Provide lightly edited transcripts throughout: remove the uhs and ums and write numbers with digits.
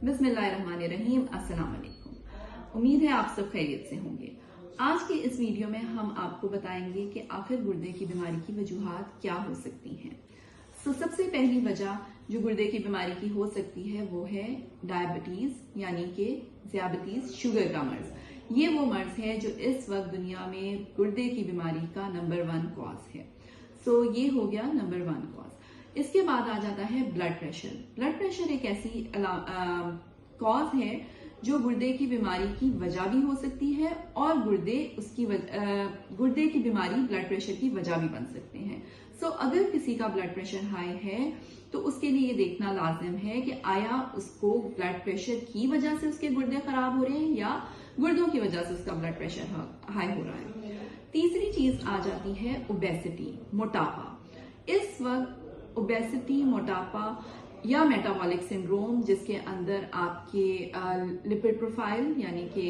بسم اللہ الرحمن الرحیم۔ السلام علیکم، امید ہے آپ سب خیریت سے ہوں گے۔ آج کے اس ویڈیو میں ہم آپ کو بتائیں گے کہ آخر گردے کی بیماری کی وجوہات کیا ہو سکتی ہیں۔ سب سے پہلی وجہ جو گردے کی بیماری کی ہو سکتی ہے وہ ہے ڈائبٹیز، یعنی کہ ذیابطیس، شوگر کا مرض۔ یہ وہ مرض ہے جو اس وقت دنیا میں گردے کی بیماری کا نمبر 1 کاز ہے۔ یہ ہو گیا نمبر 1 کاز۔ اس کے بعد آ جاتا ہے بلڈ پریشر۔ بلڈ پریشر ایک ایسی کاز ہے جو گردے کی بیماری کی وجہ بھی ہو سکتی ہے اور گردے کی بیماری بلڈ پریشر کی وجہ بھی بن سکتے ہیں۔ اگر کسی کا بلڈ پریشر ہائی ہے تو اس کے لیے یہ دیکھنا لازم ہے کہ آیا اس کو بلڈ پریشر کی وجہ سے اس کے گردے خراب ہو رہے ہیں یا گردوں کی وجہ سے اس کا بلڈ پریشر ہائی ہو رہا ہے۔ تیسری چیز آ جاتی ہے اوبیسٹی، موٹاپا۔ اس وقت اوبیسٹی، موٹاپا یا میٹابولک سنڈروم، جس کے اندر آپ کے لپڈ پروفائل یعنی کہ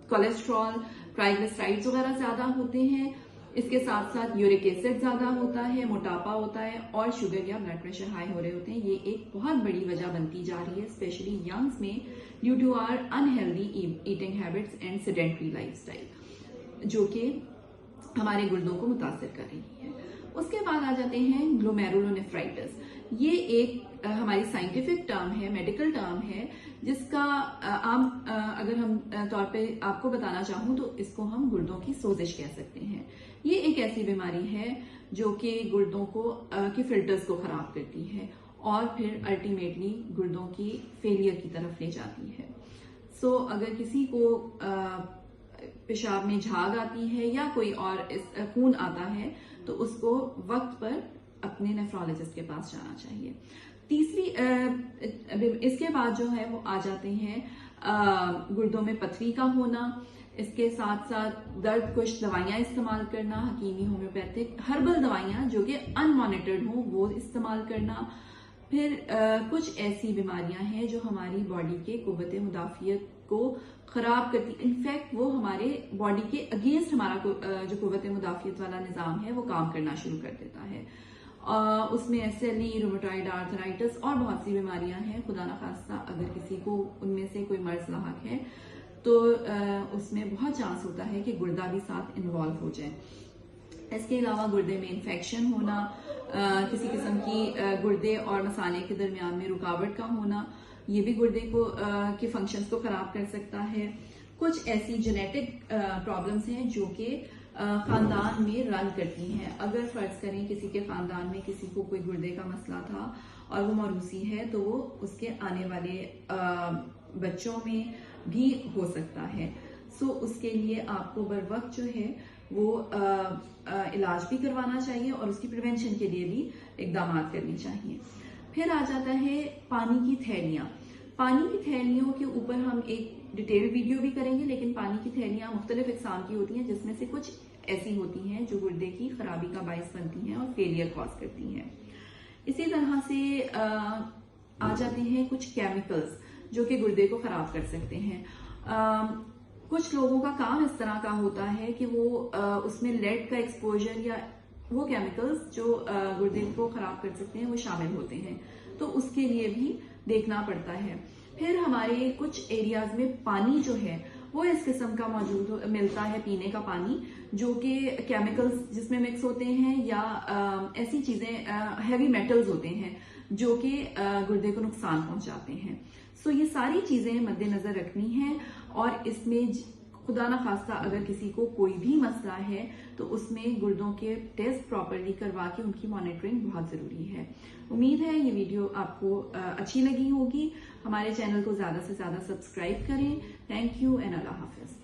کولیسٹرول، ٹرائیگلیسرائڈز وغیرہ زیادہ ہوتے ہیں، اس کے ساتھ ساتھ یورک ایسڈ زیادہ ہوتا ہے، موٹاپا ہوتا ہے اور شوگر یا بلڈ پریشر ہائی ہو رہے ہوتے ہیں، یہ ایک بہت بڑی وجہ بنتی جا رہی ہے، اسپیشلی ینگز میں، due to our unhealthy eating habits and sedentary life style, جو کہ ہمارے گردوں کو متاثر کر رہی ہے۔ اس کے بعد آ جاتے ہیں گلومیرولونیفرائٹس۔ یہ ایک ہماری سائنٹیفک ٹرم ہے، میڈیکل ٹرم ہے، جس کا عام اگر ہم طور پہ آپ کو بتانا چاہوں تو اس کو ہم گردوں کی سوزش کہہ سکتے ہیں۔ یہ ایک ایسی بیماری ہے جو کہ گردوں کی فلٹرز کو خراب کرتی ہے اور پھر الٹیمیٹلی گردوں کی فیلئر کی طرف لے جاتی ہے۔ اگر کسی کو پیشاب میں جھاگ آتی ہے یا کوئی اور خون آتا ہے تو اس کو وقت پر اپنے نیفرولوجسٹ کے پاس جانا چاہیے۔ اس کے بعد جو ہے وہ آ جاتے ہیں گردوں میں پتھری کا ہونا، اس کے ساتھ ساتھ درد کش دوائیاں استعمال کرنا، حکیمی ہومیوپیتھک ہربل دوائیاں جو کہ ان مانیٹرڈ ہوں وہ استعمال کرنا۔ پھر کچھ ایسی بیماریاں ہیں جو ہماری باڈی کے قوت مدافعت کو خراب کرتی، انفیکٹ وہ ہمارے باڈی کے اگینسٹ ہمارا جو قوت مدافعت والا نظام ہے وہ کام کرنا شروع کر دیتا ہے۔ اس میں SLE، رومیٹائڈ آرتھرائٹس اور بہت سی بیماریاں ہیں۔ خدا نخواستہ اگر کسی کو ان میں سے کوئی مرض لاحق ہے تو اس میں بہت چانس ہوتا ہے کہ گردہ بھی ساتھ انوالو ہو جائے۔ اس کے علاوہ گردے میں انفیکشن ہونا، کسی قسم کی گردے اور مثانے کے درمیان میں رکاوٹ کا ہونا، یہ بھی گردے کے فنکشنز کو خراب کر سکتا ہے۔ کچھ ایسی جینیٹک پرابلمز ہیں جو کہ خاندان میں رن کرتی ہیں۔ اگر فرض کریں کسی کے خاندان میں کسی کو کوئی گردے کا مسئلہ تھا اور وہ موروثی ہے تو وہ اس کے آنے والے بچوں میں بھی ہو سکتا ہے۔ اس کے لیے آپ کو بر وقت جو ہے وہ علاج بھی کروانا چاہیے اور اس کی پریونشن کے لیے بھی اقدامات کرنے چاہیے۔ پھر آ جاتا ہے پانی کی تھیلیاں۔ پانی کی تھیلیوں کے اوپر ہم ایک ڈیٹیل ویڈیو بھی کریں گے، لیکن پانی کی تھیلیاں مختلف اقسام کی ہوتی ہیں جس میں سے کچھ ایسی ہوتی ہیں جو گردے کی خرابی کا باعث بنتی ہیں اور فیلئر کاز کرتی ہیں۔ اسی طرح سے آ جاتے ہیں کچھ کیمیکلز جو کہ گردے کو خراب کر سکتے ہیں۔ کچھ لوگوں کا کام اس طرح کا ہوتا ہے کہ وہ اس میں لیڈ کا ایکسپوجر یا وہ کیمیکلز جو گردے کو خراب کر سکتے ہیں وہ شامل ہوتے ہیں، تو اس کے لیے بھی دیکھنا پڑتا ہے۔ پھر ہمارے کچھ ایریاز میں پانی جو ہے وہ اس قسم کا ملتا ہے، پینے کا پانی جو کہ کیمیکلز جس میں مکس ہوتے ہیں یا ایسی چیزیں ہیوی میٹلز ہوتے ہیں جو کہ گردے کو نقصان پہنچاتے ہیں۔ یہ ساری چیزیں مد نظر رکھنی ہیں اور اس میں خدا نخواستہ اگر کسی کو کوئی بھی مسئلہ ہے تو اس میں گردوں کے ٹیسٹ پراپرلی کروا کے ان کی مانیٹرنگ بہت ضروری ہے۔ امید ہے یہ ویڈیو آپ کو اچھی لگی ہوگی۔ ہمارے چینل کو زیادہ سے زیادہ سبسکرائب کریں۔ تھینک یو اینڈ اللہ حافظ۔